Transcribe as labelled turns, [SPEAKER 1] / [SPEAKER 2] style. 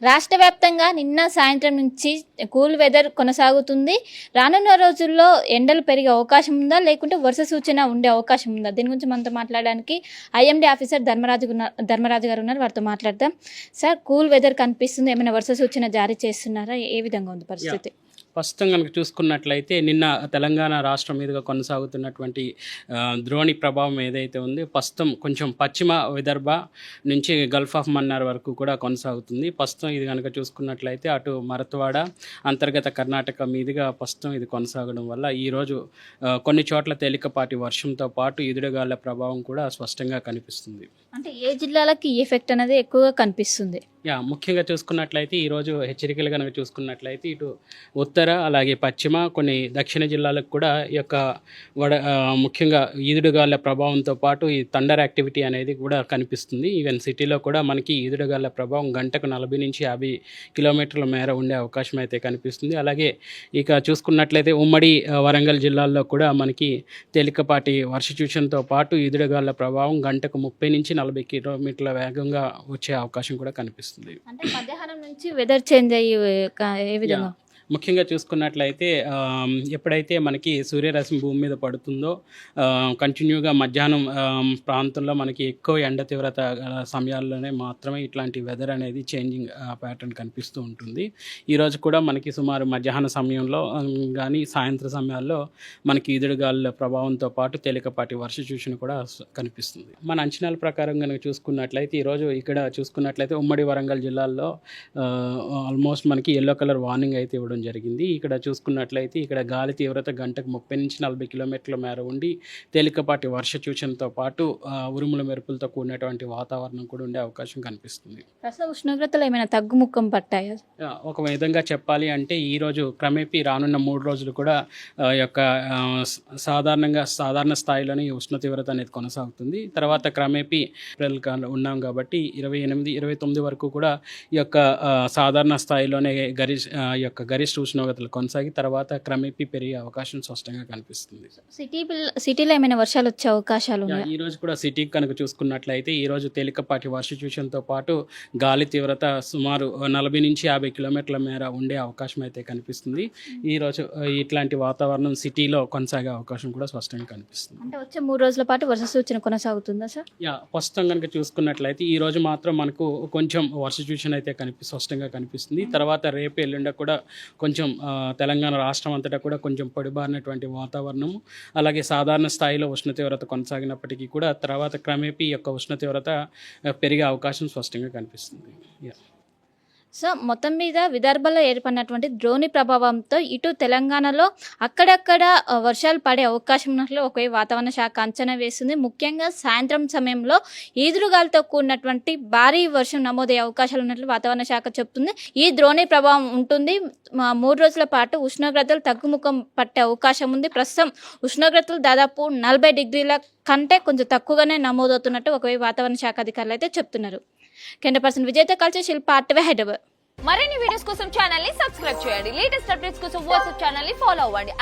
[SPEAKER 1] రాష్ట్ర వ్యాప్తంగా నిన్న సాయంత్రం నుంచి కూల్ వెదర్ కొనసాగుతుంది. రానున్న రోజుల్లో ఎండలు పెరిగే అవకాశం ఉందా, లేకుంటే వర్ష సూచన ఉండే అవకాశం ఉందా? దీని గురించి మనతో మాట్లాడడానికి ఐఎండీ ఆఫీసర్ ధర్మరాజు గారు ఉన్నారు. వారితో మాట్లాడదాం. సార్, కూల్ వెదర్ కనిపిస్తుంది, ఏమైనా వర్ష సూచన జారీ చేస్తున్నారా? ఏ విధంగా ఉంది పరిస్థితి?
[SPEAKER 2] ప్రస్తుతం కనుక చూసుకున్నట్లయితే నిన్న తెలంగాణ రాష్ట్రం మీదుగా కొనసాగుతున్నటువంటి ద్రోణి ప్రభావం ఏదైతే ఉందో ప్రస్తుతం కొంచెం పశ్చిమ విదర్భ నుంచి గల్ఫ్ ఆఫ్ మన్నార్ వరకు కూడా కొనసాగుతుంది. ప్రస్తుతం ఇది కనుక చూసుకున్నట్లయితే అటు మరత్వాడ అంతర్గత కర్ణాటక మీదుగా ప్రస్తుతం ఇది కొనసాగడం వల్ల ఈరోజు కొన్ని చోట్ల తేలికపాటి వర్షంతో పాటు ఎదురుగాళ్ల ప్రభావం కూడా స్పష్టంగా కనిపిస్తుంది.
[SPEAKER 1] అంటే ఏ జిల్లాలకి ఈ ఎఫెక్ట్ అనేది ఎక్కువగా కనిపిస్తుంది?
[SPEAKER 2] ముఖ్యంగా చూసుకున్నట్లయితే ఈరోజు హెచ్చరికలు కనుక చూసుకున్నట్లయితే ఇటు ఉత్తర అలాగే పశ్చిమ కొన్ని దక్షిణ జిల్లాలకు కూడా ఈ యొక్క ముఖ్యంగా ఈదుడుగాళ్ల ప్రభావంతో పాటు ఈ థండర్ యాక్టివిటీ అనేది కూడా కనిపిస్తుంది. ఈవెన్ సిటీలో కూడా మనకి ఈదుడుగాళ్ల ప్రభావం గంటకు 40 నుంచి 50 కిలోమీటర్ల మేర ఉండే అవకాశం అయితే కనిపిస్తుంది. అలాగే ఇక చూసుకున్నట్లయితే ఉమ్మడి వరంగల్ జిల్లాల్లో కూడా మనకి తేలికపాటి వర్ష సూచనతో పాటు ఈదుడుగాళ్ల ప్రభావం గంటకు 30 నుంచి 40 కిలోమీటర్ల వేగంగా వచ్చే అవకాశం కూడా కనిపిస్తుంది.
[SPEAKER 1] అంటే మధ్యాహ్నం నుంచి వెదర్ చేంజ్ అయ్యే ఏ విధంగా?
[SPEAKER 2] ముఖ్యంగా చూసుకున్నట్లయితే ఎప్పుడైతే మనకి సూర్యరశ్మి భూమి మీద పడుతుందో కంటిన్యూగా మధ్యాహ్నం ప్రాంతంలో మనకి ఎక్కువ ఎండ తీవ్రత సమయాల్లోనే మాత్రమే ఇట్లాంటి వెదర్ అనేది చేంజింగ్ ప్యాటర్న్ కనిపిస్తూ ఉంటుంది. ఈరోజు కూడా మనకి సుమారు మధ్యాహ్న సమయంలో కానీ సాయంత్రం సమయాల్లో మనకి ఈదుడుగాలుల ప్రభావంతో పాటు తేలికపాటి వర్ష సూచన కూడా కనిపిస్తుంది. మన అంచనాల ప్రకారం కనుక చూసుకున్నట్లయితే ఈరోజు ఇక్కడ చూసుకున్నట్లయితే ఉమ్మడి వరంగల్ జిల్లాల్లో ఆల్మోస్ట్ మనకి ఎల్లో కలర్ వార్నింగ్ అయితే ఇవ్వడం జరిగింది. ఇక్కడ చూసుకున్నట్లయితే ఇక్కడ గాలి తీవ్రత గంటకు 30 నుంచి 40 కిలోమీటర్ల మేర ఉండి తేలికపాటి వర్ష సూచనతో పాటు ఉరుముల మెరుపులతో కూడినటువంటి వాతావరణం కూడా ఉండే అవకాశం కనిపిస్తుంది.
[SPEAKER 1] ప్రస్తుత ఉష్ణోగ్రతలు ఏమైనా తగ్గుముఖం పట్టాయా?
[SPEAKER 2] ఒక విధంగా చెప్పాలి అంటే ఈరోజు క్రమేపీ రానున్న 3 రోజులు కూడా యొక్క సాధారణ స్థాయిలోనే ఈ ఉష్ణ తీవ్రత అనేది కొనసాగుతుంది. తర్వాత క్రమేపీ ఏప్రిల్ ఉన్నాం కాబట్టి 28, 29 వరకు కూడా ఈ యొక్క సాధారణ స్థాయిలోనే గరిష్ట ఉష్ణోగ్రతలు కొనసాగి తర్వాత క్రమేపీ పెరిగే అవకాశం స్పష్టంగా కనిపిస్తుంది.
[SPEAKER 1] సిటీలో ఏమైనా వర్షాలు వచ్చే అవకాశాలు ఉన్నాయి?
[SPEAKER 2] ఈ రోజు కూడా సిటీకి కనుక చూసుకున్నట్లయితే ఈ రోజు తేలికపాటి వర్ష సూచనతో పాటు గాలి తీవ్రత సుమారు 40 నుంచి 50 కిలోమీటర్ల మేర ఉండే అవకాశం అయితే కనిపిస్తుంది. ఈ రోజు ఇట్లాంటి వాతావరణం సిటీలో కొనసాగే అవకాశం కూడా స్పష్టంగా కనిపిస్తుంది.
[SPEAKER 1] అంటే వచ్చే 3 రోజుల పాటు వర్ష సూచన కొనసాగుతుందా సార్?
[SPEAKER 2] ప్రస్తుతం కనుక చూసుకున్నట్లయితే ఈ రోజు మాత్రం మనకు కొంచెం వర్ష సూచన అయితే స్పష్టంగా కనిపిస్తుంది. తర్వాత రేపు ఎల్లుండ కూడా కొంచెం తెలంగాణ రాష్ట్రం అంతటా కూడా కొంచెం పొడిబారినటువంటి వాతావరణము అలాగే సాధారణ స్థాయిలో ఉష్ణ తీవ్రత కొనసాగినప్పటికీ కూడా తర్వాత క్రమేపీ యొక్క ఉష్ణ తీవ్రత పెరిగే అవకాశం స్పష్టంగా కనిపిస్తుంది.
[SPEAKER 1] సో మొత్తం మీద విదర్భలో ఏర్పడినటువంటి ద్రోణి ప్రభావంతో ఇటు తెలంగాణలో అక్కడక్కడ వర్షాలు పడే అవకాశం ఉన్నట్లు ఒక వాతావరణ శాఖ అంచనా వేస్తుంది. ముఖ్యంగా సాయంత్రం సమయంలో ఈదురుగాలతో కూడినటువంటి భారీ వర్షం నమోదయ్యే అవకాశాలు ఉన్నట్లు వాతావరణ శాఖ చెప్తుంది. ఈ ద్రోణి ప్రభావం ఉంటుంది. 3 రోజుల పాటు ఉష్ణోగ్రతలు తగ్గుముఖం పట్టే అవకాశం ఉంది. ప్రస్తుతం ఉష్ణోగ్రతలు దాదాపు 40 డిగ్రీల కంటే కొంచెం తక్కువగానే నమోదవుతున్నట్టు ఒక వాతావరణ శాఖ అధికారులు అయితే చెప్తున్నారు. కెమెరా పర్సన్ విజయ్తో కలిసి శిల్ప ఆర్టీవీ హైదరాబాద్.
[SPEAKER 3] మరిన్ని వీడియోస్ కోసం ఛానల్ ని సబ్స్క్రైబ్ చేయండి. లేటెస్ట్ అప్డేట్స్ కోసం వాట్సాప్ ఛానల్ ని ఫాలో అవ్వండి.